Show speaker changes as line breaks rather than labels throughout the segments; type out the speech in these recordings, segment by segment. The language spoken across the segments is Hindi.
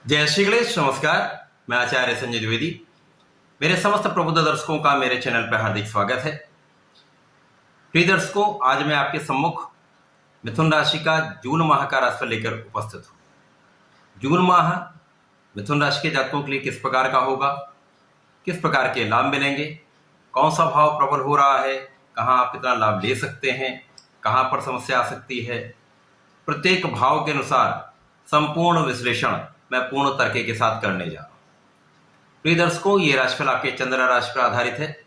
जय श्री गणेश। नमस्कार, मैं आचार्य संजय द्विवेदी। मेरे समस्त प्रबुद्ध दर्शकों का मेरे चैनल पर हार्दिक स्वागत है। प्रिय दर्शकों, आज मैं आपके सम्मुख मिथुन राशि का जून माह का राशिफल लेकर उपस्थित हूँ। जून माह मिथुन राशि के जातकों के लिए किस प्रकार का होगा, किस प्रकार के लाभ मिलेंगे, कौन सा भाव प्रबल हो रहा है, कहाँ आप कितना लाभ ले सकते हैं, कहाँ पर समस्या आ सकती है, प्रत्येक भाव के अनुसार संपूर्ण विश्लेषण मैं पूर्ण तर्क के साथ करने जा रहा हूं। प्रिय दर्शकों, ये राशिफल आपके चंद्र राशि पर आधारित है।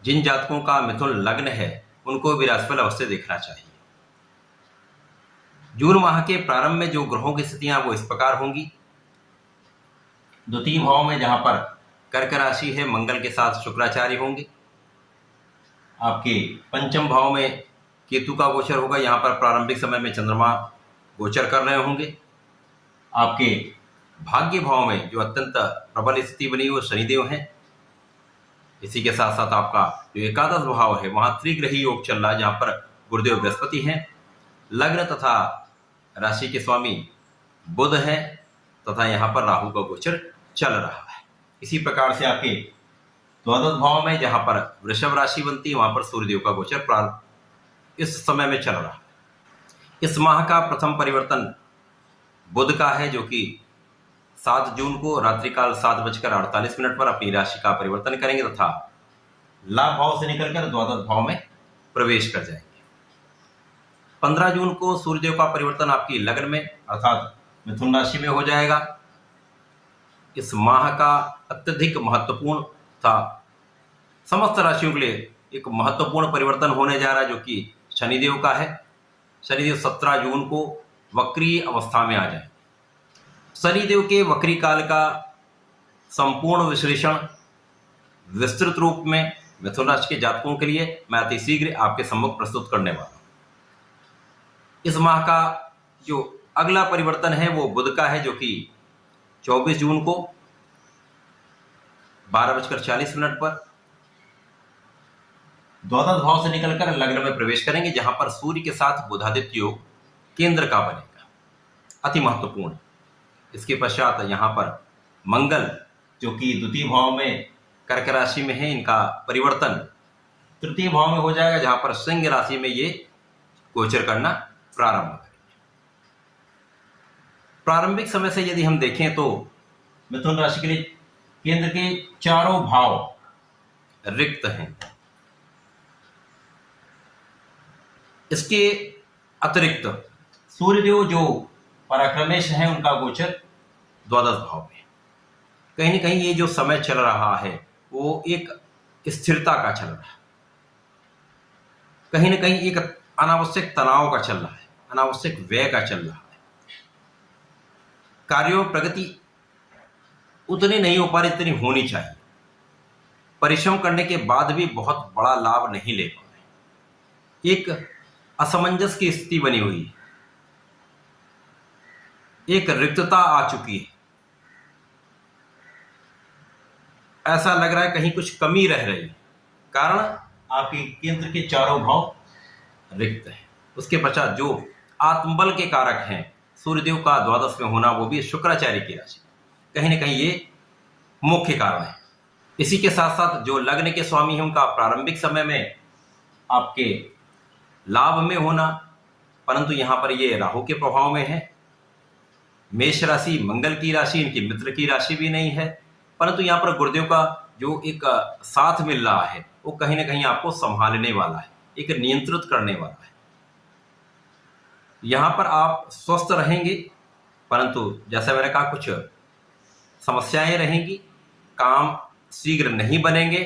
जिन जातकों का मिथुन लग्न है उनको भी राशिफल अवश्य देखना चाहिए। जून माह के प्रारंभ में जो ग्रहों की स्थितियां वो इस प्रकार होंगी। द्वितीय भाव में जहां पर कर्क राशि है, मंगल के साथ शुक्राचार्य होंगे। आपके पंचम भाव में केतु का गोचर होगा। यहाँ पर प्रारंभिक समय में चंद्रमा गोचर कर रहे होंगे। आपके भाग्य भाव में जो अत्यंत प्रबल स्थिति बनी वो शनिदेव हैं। इसी के साथ साथ आपका जो एकादश भाव है वहां त्रिग्रही योग चल रहा है, जहां पर गुरुदेव बृहस्पति हैं। लग्न तथा राशि के स्वामी बुध हैं तथा यहाँ पर राहु का गोचर चल रहा है। इसी प्रकार से आपके द्वादश भाव में जहां पर वृषभ राशि बनती है वहां पर सूर्यदेव का गोचर इस समय में चल रहा है। इस माह का प्रथम परिवर्तन बुध का है, जो कि 7 जून को रात्रिकाल 7:48 पर अपनी राशि का परिवर्तन करेंगे तथा लाभ भाव से निकलकर द्वादश भाव में प्रवेश कर जाएंगे। 15 जून को सूर्यदेव का परिवर्तन आपकी लग्न में अर्थात मिथुन राशि में हो जाएगा। इस माह का अत्यधिक महत्वपूर्ण था, समस्त राशियों के लिए एक महत्वपूर्ण परिवर्तन होने जा रहा है, जो कि शनिदेव का है। शनिदेव 17 जून को वक्रीय अवस्था में आ जाए। शनिदेव के वक्री काल का संपूर्ण विश्लेषण विस्तृत रूप में मिथुन राशि के जातकों के लिए मैं अति शीघ्र आपके सम्मुख प्रस्तुत करने वाला हूं। इस माह का जो अगला परिवर्तन है वो बुध का है, जो कि 24 जून को 12:40 पर द्वादश भाव से निकलकर लग्न में प्रवेश करेंगे, जहां पर सूर्य के साथ बुधादित्य योग केंद्र का बनेगा, अति महत्वपूर्ण। इसके पश्चात यहाँ पर मंगल, जो कि द्वितीय भाव में कर्क राशि में है, इनका परिवर्तन तृतीय भाव में हो जाएगा, जहां पर सिंह राशि में ये गोचर करना प्रारंभ करेंगे। प्रारंभिक समय से यदि हम देखें तो मिथुन राशि के लिए केंद्र के चारों भाव रिक्त हैं। इसके अतिरिक्त सूर्यदेव जो पराक्रमेश हैं उनका गोचर द्वादश भाव में। कहीं न कहीं ये जो समय चल रहा है वो एक स्थिरता का चल रहा है, कहीं न कहीं एक अनावश्यक तनाव का चल रहा है, अनावश्यक व्यय का चल रहा है। कार्यों प्रगति उतनी नहीं हो पा रही जितनी होनी चाहिए। परिश्रम करने के बाद भी बहुत बड़ा लाभ नहीं ले पा रहे। एक असमंजस की स्थिति बनी हुई है, एक रिक्तता आ चुकी है। ऐसा लग रहा है कहीं कुछ कमी रह रही है, कारण आपके केंद्र के चारों भाव रिक्त हैं। उसके पश्चात जो आत्मबल के कारक हैं सूर्यदेव का द्वादश में होना, वो भी शुक्राचार्य की राशि, कहीं ना कहीं ये मुख्य कारण है। इसी के साथ साथ जो लग्न के स्वामी हैं उनका प्रारंभिक समय में आपके लाभ में होना, परंतु यहां पर ये राहु के प्रभाव में है। मेष राशि मंगल की राशि, इनकी मित्र की राशि भी नहीं है, परंतु यहाँ पर गुरुदेव का जो एक साथ मिल रहा है वो कहीं ना कहीं आपको संभालने वाला है, एक नियंत्रित करने वाला है। यहाँ पर आप स्वस्थ रहेंगे, परंतु जैसा मैंने कहा कुछ समस्याएं रहेंगी, काम शीघ्र नहीं बनेंगे,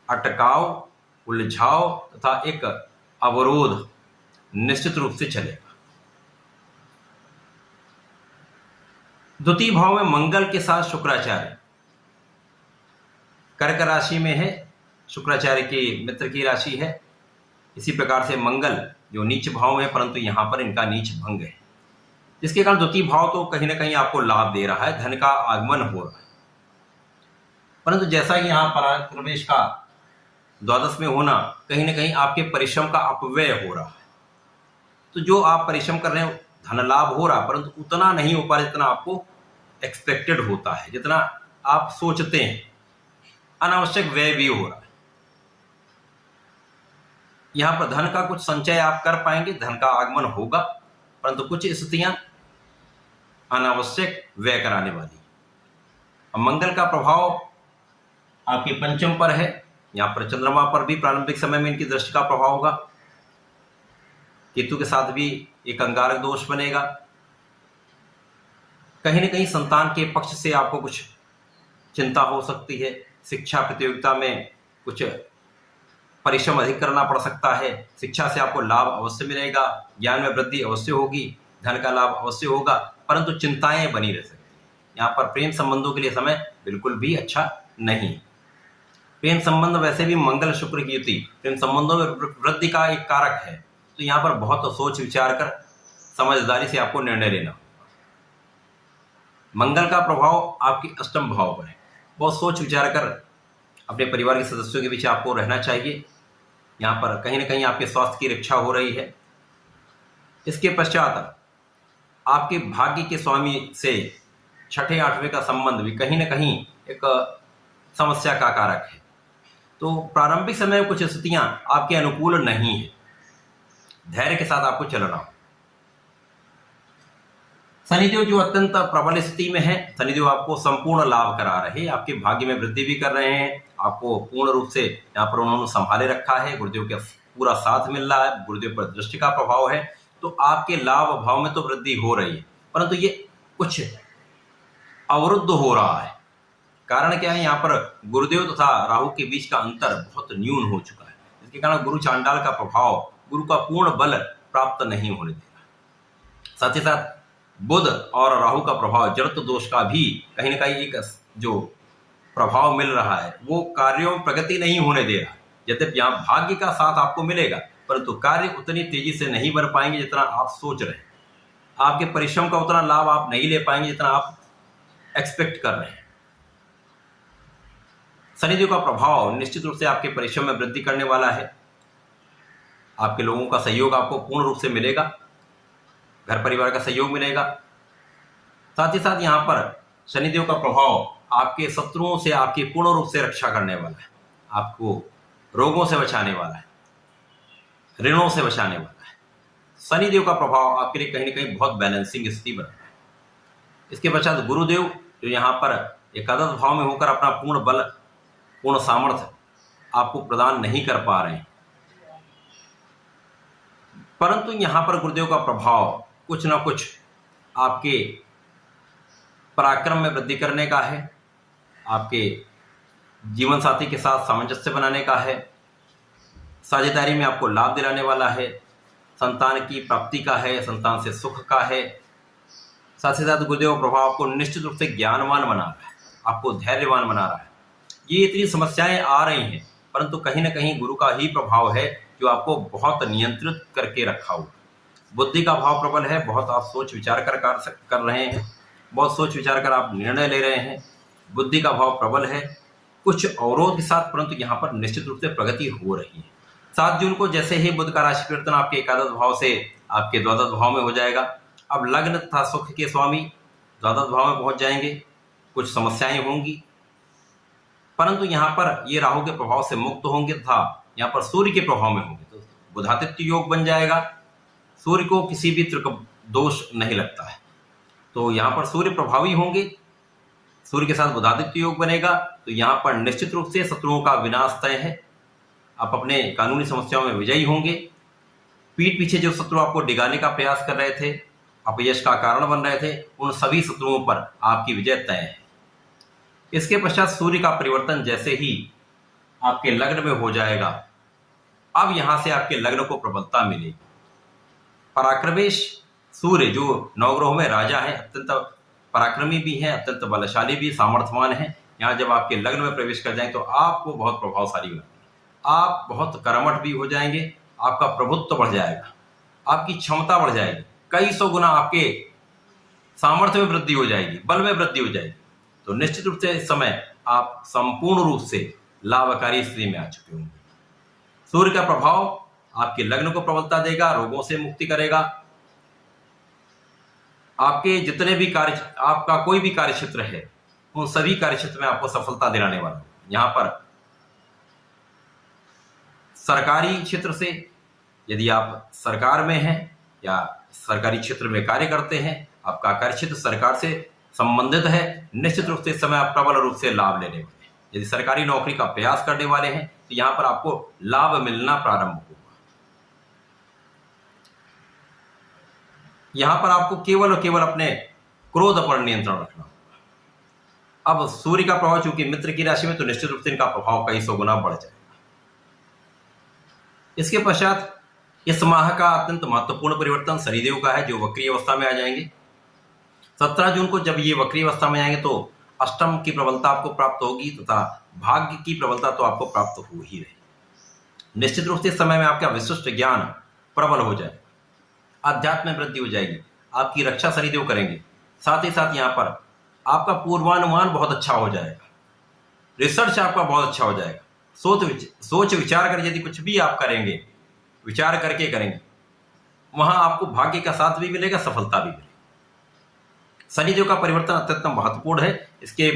अटकाव, उलझाव तथा एक अवरोध निश्चित रूप से चलेगा। द्वितीय भाव में मंगल के साथ शुक्राचार्य कर्क राशि में है, शुक्राचार्य की मित्र की राशि है। इसी प्रकार से मंगल जो नीच भाव में है, परंतु यहां पर इनका नीच भंग है, जिसके कारण द्वितीय भाव तो कहीं ना कहीं आपको लाभ दे रहा है, धन का आगमन हो रहा है। परंतु जैसा कि यहाँ पराक्रमेश का द्वादश में होना, कहीं ना कहीं आपके परिश्रम का अपव्यय हो रहा है। तो जो आप परिश्रम कर रहे हैं धन लाभ हो रहा, परंतु उतना नहीं हो पा रहा जितना आपको एक्सपेक्टेड होता है, जितना आप सोचते हैं। अनावश्यक व्यय भी हो रहा है। यहां पर धन का कुछ संचय आप कर पाएंगे, धन का आगमन होगा, परंतु कुछ स्थितियां अनावश्यक व्यय कराने वाली। अब मंगल का प्रभाव आपके पंचम पर है, यहां पर चंद्रमा पर भी प्रारंभिक समय में इनकी दृष्टि का प्रभाव होगा। केतु के साथ भी एक अंगारक दोष बनेगा। कहीं न कहीं संतान के पक्ष से आपको कुछ चिंता हो सकती है। शिक्षा प्रतियोगिता में कुछ परिश्रम अधिक करना पड़ सकता है। शिक्षा से आपको लाभ अवश्य मिलेगा, ज्ञान में वृद्धि अवश्य होगी, धन का लाभ अवश्य होगा, परंतु चिंताएं बनी रह सकती हैं। यहाँ पर प्रेम संबंधों के लिए समय बिल्कुल भी अच्छा नहीं। प्रेम संबंध वैसे भी मंगल शुक्र की युति प्रेम संबंधों में वृद्धि का एक कारक है, तो यहाँ पर बहुत सोच विचार कर समझदारी से आपको निर्णय लेना। मंगल का प्रभाव आपके अष्टम भाव पर है। बहुत सोच विचार कर अपने परिवार के सदस्यों के बीच आपको रहना चाहिए। यहाँ पर कहीं न कहीं आपके स्वास्थ्य की रक्षा हो रही है। इसके पश्चात आपके भाग्य के स्वामी से छठे आठवें का संबंध भी कहीं न कहीं एक समस्या का कारक है। तो प्रारंभिक समय में कुछ स्थितियां आपके अनुकूल नहीं है। धैर्य के साथ आपको चलना हो। शनिदेव जो अत्यंत प्रबल स्थिति में है, शनिदेव आपको संपूर्ण लाभ करा रहे हैं, आपके भाग्य में वृद्धि भी कर रहे हैं, आपको पूर्ण रूप से यहाँ पर उन्होंने संभाले रखा है। गुरुदेव के पूरा साथ मिल रहा है, गुरुदेव पर दृष्टि का प्रभाव है, तो आपके लाभ भाव में तो वृद्धि हो रही है, परंतु ये कुछ अवरुद्ध हो रहा है। कारण क्या है, यहाँ पर गुरुदेव तथा राहु के बीच का अंतर बहुत न्यून हो चुका है, जिसके कारण गुरु चांडाल का प्रभाव, गुरु का पूर्ण बल प्राप्त नहीं होने देगा। साथ ही साथ बुध और राहु का प्रभाव, जड़त्व दोष का भी कहीं ना कहीं एक जो प्रभाव मिल रहा है, वो कार्यों में प्रगति नहीं होने दे रहा। यद्यपि यहाँ भाग्य का साथ आपको मिलेगा, परंतु कार्य उतनी तेजी से नहीं बढ़ पाएंगे जितना आप सोच रहे हैं। आपके परिश्रम का उतना लाभ आप नहीं ले पाएंगे जितना आप एक्सपेक्ट कर रहे हैं। शनिदेव का प्रभाव निश्चित रूप से आपके परिश्रम में वृद्धि करने वाला है। आपके लोगों का सहयोग आपको पूर्ण रूप से मिलेगा, घर परिवार का सहयोग मिलेगा। साथ ही साथ यहाँ पर शनिदेव का प्रभाव आपके शत्रुओं से आपकी पूर्ण रूप से रक्षा करने वाला है, आपको रोगों से बचाने वाला है, ऋणों से बचाने वाला है। शनिदेव का प्रभाव आपके लिए कहीं ना कहीं बहुत बैलेंसिंग स्थिति बना है। इसके पश्चात गुरुदेव जो यहाँ पर एकादश भाव में होकर अपना पूर्ण बल, पूर्ण सामर्थ्य आपको प्रदान नहीं कर पा रहे हैं, परंतु यहाँ पर गुरुदेव का प्रभाव कुछ ना कुछ आपके पराक्रम में वृद्धि करने का है, आपके जीवन साथी के साथ सामंजस्य बनाने का है, साझेदारी में आपको लाभ दिलाने वाला है, संतान की प्राप्ति का है, संतान से सुख का है। साथ ही साथ गुरुदेव का प्रभाव आपको निश्चित रूप से ज्ञानवान बना रहा है, आपको धैर्यवान बना रहा है। ये इतनी समस्याएं आ रही हैं, परंतु कहीं ना कहीं गुरु का ही प्रभाव है जो आपको बहुत नियंत्रित करके रखा हुआ। बुद्धि का भाव प्रबल है, बहुत आप सोच विचार कर रहे हैं, बहुत सोच विचार कर आप निर्णय ले रहे हैं। बुद्धि का भाव प्रबल है, कुछ अवरोध के साथ, परंतु यहाँ पर निश्चित रूप से प्रगति हो रही है। 7 जून को जैसे ही बुध का राशि परिवर्तन आपके एकादश भाव से आपके द्वादश भाव में हो जाएगा, अब लग्न तथा सुख के स्वामी द्वादश भाव में पहुंच जाएंगे। कुछ समस्याएं होंगी, परंतु यहाँ पर ये राहु के प्रभाव से मुक्त होंगे तथा यहाँ पर सूर्य के प्रभाव में होंगे, तो बुधादित्य योग बन जाएगा। सूर्य को किसी भी त्रिक दोष नहीं लगता है, तो यहाँ पर सूर्य प्रभावी होंगे। सूर्य के साथ बुधादित्य योग बनेगा, तो यहाँ पर निश्चित रूप से शत्रुओं का विनाश तय है। आप अपने कानूनी समस्याओं में विजयी होंगे। पीठ पीछे जो शत्रु आपको डिगाने का प्रयास कर रहे थे, अपयश का कारण बन रहे थे, उन सभी शत्रुओं पर आपकी विजय तय है। इसके पश्चात सूर्य का परिवर्तन जैसे ही आपके लग्न में हो जाएगा, अब यहां से आपके लग्न को प्रबलता मिलेगी। पराक्रमेश सूर्य जो नवग्रहों में राजा है, अत्यंत पराक्रमी भी है, अत्यंत बलशाली भी, सामर्थ्यवान है। यहाँ जब आपके लग्न में प्रवेश कर जाएं तो आपको बहुत प्रभावशाली बनाएंगे, आप बहुत कर्मठ भी हो जाएंगे, आपका प्रभुत्व बढ़ जाएगा, आपकी क्षमता बढ़ जाएगी, कई सौ गुना आपके सामर्थ्य में वृद्धि हो जाएगी, बल में वृद्धि हो जाएगी। तो निश्चित रूप से इस समय आप संपूर्ण रूप से लाभकारी स्थिति में आ चुके होंगे। सूर्य का प्रभाव आपके लग्न को प्रबलता देगा, रोगों से मुक्ति करेगा। आपके जितने भी कार्य, आपका कोई भी कार्य क्षेत्र है, उन सभी कार्य क्षेत्र में आपको सफलता दिलाने वाला। यहाँ पर सरकारी क्षेत्र से, यदि आप सरकार में हैं या सरकारी क्षेत्र में कार्य करते हैं, आपका कार्य क्षेत्र सरकार से संबंधित है, निश्चित रूप से इस समय आप प्रबल रूप से लाभ लेने वाले हैं। यदि सरकारी नौकरी का प्रयास करने वाले हैं तो यहाँ पर आपको लाभ मिलना प्रारंभ होगा। यहाँ पर आपको केवल और केवल अपने क्रोध पर नियंत्रण रखना होगा। अब सूर्य का प्रभाव चूंकि मित्र की राशि में, तो निश्चित रूप से इनका प्रभाव कई सौ गुना बढ़ जाएगा। इसके पश्चात इस माह का अत्यंत महत्वपूर्ण परिवर्तन शनिदेव का है, जो वक्री अवस्था में आ जाएंगे। 17 जून को जब ये वक्री अवस्था में आएंगे तो अष्टम की प्रबलता आपको प्राप्त होगी तथा भाग्य की प्रबलता तो आपको प्राप्त हो ही रही। निश्चित रूप से इस समय में आपका विशिष्ट ज्ञान प्रबल हो जाए, अध्यात्म में वृद्धि हो जाएगी, आपकी रक्षा शनिदेव करेंगे। साथ ही साथ यहाँ पर आपका पूर्वानुमान बहुत अच्छा हो जाएगा, रिसर्च आपका बहुत अच्छा हो जाएगा। सोच विचार कर यदि कुछ भी आप करेंगे, विचार करके करेंगे, वहां आपको भाग्य का साथ भी मिलेगा, सफलता भी मिलेगी। शनिदेव का परिवर्तन अत्यंत महत्वपूर्ण है। इसके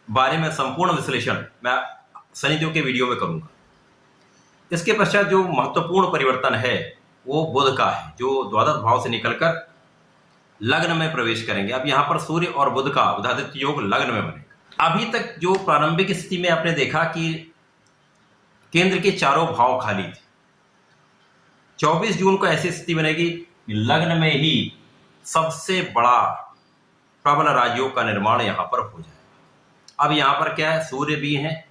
बारे में संपूर्ण विश्लेषण मैं शनिदेव के वीडियो में करूंगा। इसके पश्चात जो महत्वपूर्ण परिवर्तन है वो बुध का है, जो द्वादश भाव से निकलकर लग्न में प्रवेश करेंगे। अब यहाँ पर सूर्य और बुध का बुधादित्य योग लग्न में बनेगा। अभी तक जो प्रारंभिक स्थिति में आपने देखा कि केंद्र के चारों भाव खाली थे, 24 जून को ऐसी स्थिति बनेगी कि लग्न में ही सबसे बड़ा प्रबल राजयोग का निर्माण यहां पर हो जाएगा। अब यहां पर क्या है, सूर्य भी हैं,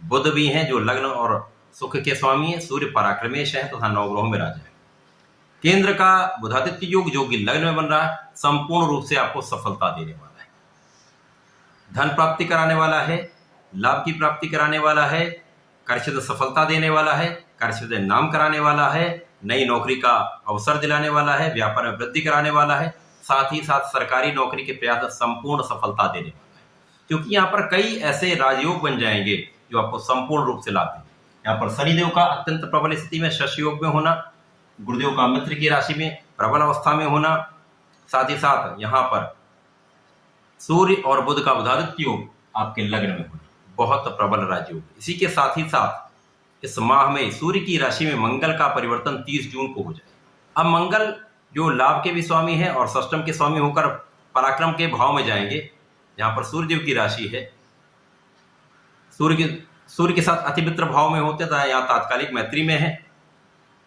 बुध भी हैं, जो लग्न और सुख के स्वामी हैं। सूर्य पराक्रमेश है तथा नवग्रहों में राजा है। केंद्र का बुधादित्य योग जो कि लग्न में बन रहा है, संपूर्ण रूप से आपको सफलता देने वाला है, धन प्राप्ति कराने वाला है, लाभ की प्राप्ति कराने वाला है, कार्यक्षेत्र सफलता देने वाला है, कार्यक्षेत्र नाम कराने वाला है, नई नौकरी का अवसर दिलाने वाला है, व्यापार में वृद्धि कराने वाला है, साथ ही साथ सरकारी नौकरी के प्रयास संपूर्ण सफलता देने वाला है। क्योंकि यहाँ पर कई ऐसे राजयोग बन जाएंगे जो आपको संपूर्ण रूप से लाभ देंगे। यहाँ पर शनिदेव का अत्यंत प्रबल स्थिति में शश योग में होना, गुरुदेव का मित्र की राशि में प्रबल अवस्था में होना, साथ ही साथ यहाँ पर सूर्य और बुध का बुधादित्य योग आपके लग्न में होना, बहुत प्रबल राजयोग। इसी के साथ ही साथ इस माह में सूर्य की राशि में मंगल का परिवर्तन 30 जून को हो जाए। अब मंगल जो लाभ के भी स्वामी है और षष्टम के स्वामी होकर पराक्रम के भाव में जाएंगे। यहाँ पर सूर्यदेव की राशि है, सूर्य के साथ अतिमित्र भाव में होते हैं, यहाँ तात्कालिक मैत्री में है।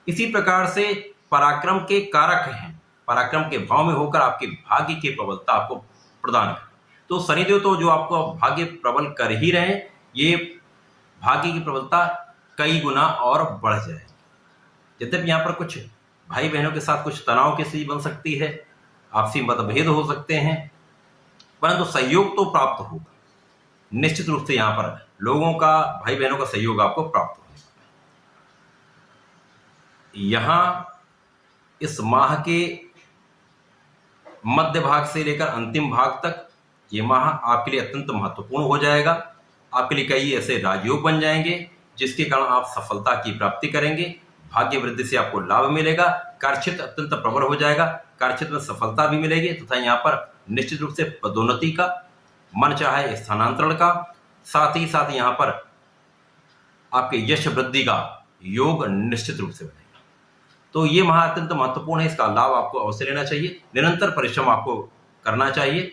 इसी प्रकार से पराक्रम के कारक हैं, पराक्रम के भाव में होकर आपके भाग्य की प्रबलता आपको प्रदान करें। तो शनिदेव तो जो आपको भाग्य प्रबल कर ही रहे हैं, ये भाग्य की प्रबलता कई गुना और बढ़ जाए। यद्यपि यहाँ पर कुछ भाई बहनों के साथ कुछ तनाव की स्थिति बन सकती है, आपसी मतभेद हो सकते हैं, परंतु सहयोग तो प्राप्त होगा। निश्चित रूप से यहाँ पर लोगों का, भाई बहनों का सहयोग आपको प्राप्त होगा। यहाँ इस माह के मध्य भाग से लेकर अंतिम भाग तक ये माह आपके लिए अत्यंत महत्वपूर्ण हो जाएगा। आपके लिए कई ऐसे राजयोग बन जाएंगे जिसके कारण आप सफलता की प्राप्ति करेंगे, भाग्य वृद्धि से आपको लाभ मिलेगा, कार्यक्षेत्र अत्यंत प्रबल हो जाएगा, कार्यक्षेत्र में सफलता भी मिलेगी तथा यहाँ पर निश्चित रूप से पदोन्नति का, मन चाहे स्थानांतरण का, साथ ही साथ यहाँ पर आपके यश वृद्धि का योग निश्चित रूप से बनेगा। तो ये माह अत्यंत महत्वपूर्ण है, इसका लाभ आपको अवश्य लेना चाहिए। निरंतर परिश्रम आपको करना चाहिए,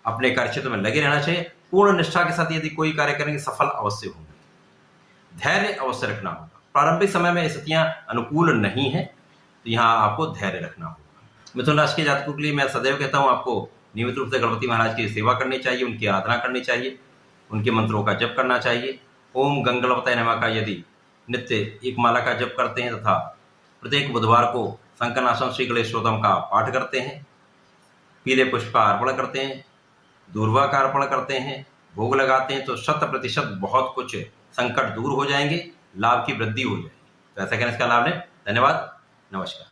अपने कार्यक्षेत्र में लगे रहना चाहिए। पूर्ण निष्ठा के साथ यदि कोई कार्य करेंगे सफल अवश्य होंगे। धैर्य अवश्य रखना होगा। प्रारंभिक समय में स्थितियां अनुकूल नहीं है तो यहाँ आपको धैर्य रखना होगा। मिथुन राशि के जातकों के लिए मैं सदैव कहता हूँ, आपको नियमित रूप से गणपति महाराज की सेवा करनी चाहिए, उनकी आराधना करनी चाहिए, उनके मंत्रों का जप करना चाहिए। ओम गंगणपतये नमः का यदि नित्य एक माला का जप करते हैं तथा प्रत्येक बुधवार को संकनाशम श्री गणेश स्तोत्रम का पाठ करते हैं, पीले पुष्प का अर्पण करते हैं, दूर्वा का अर्पण करते हैं, भोग लगाते हैं, तो 100% बहुत कुछ संकट दूर हो जाएंगे, लाभ की वृद्धि हो जाएगी। तो ऐसा कहने इसका लाभ लें। धन्यवाद, नमस्कार।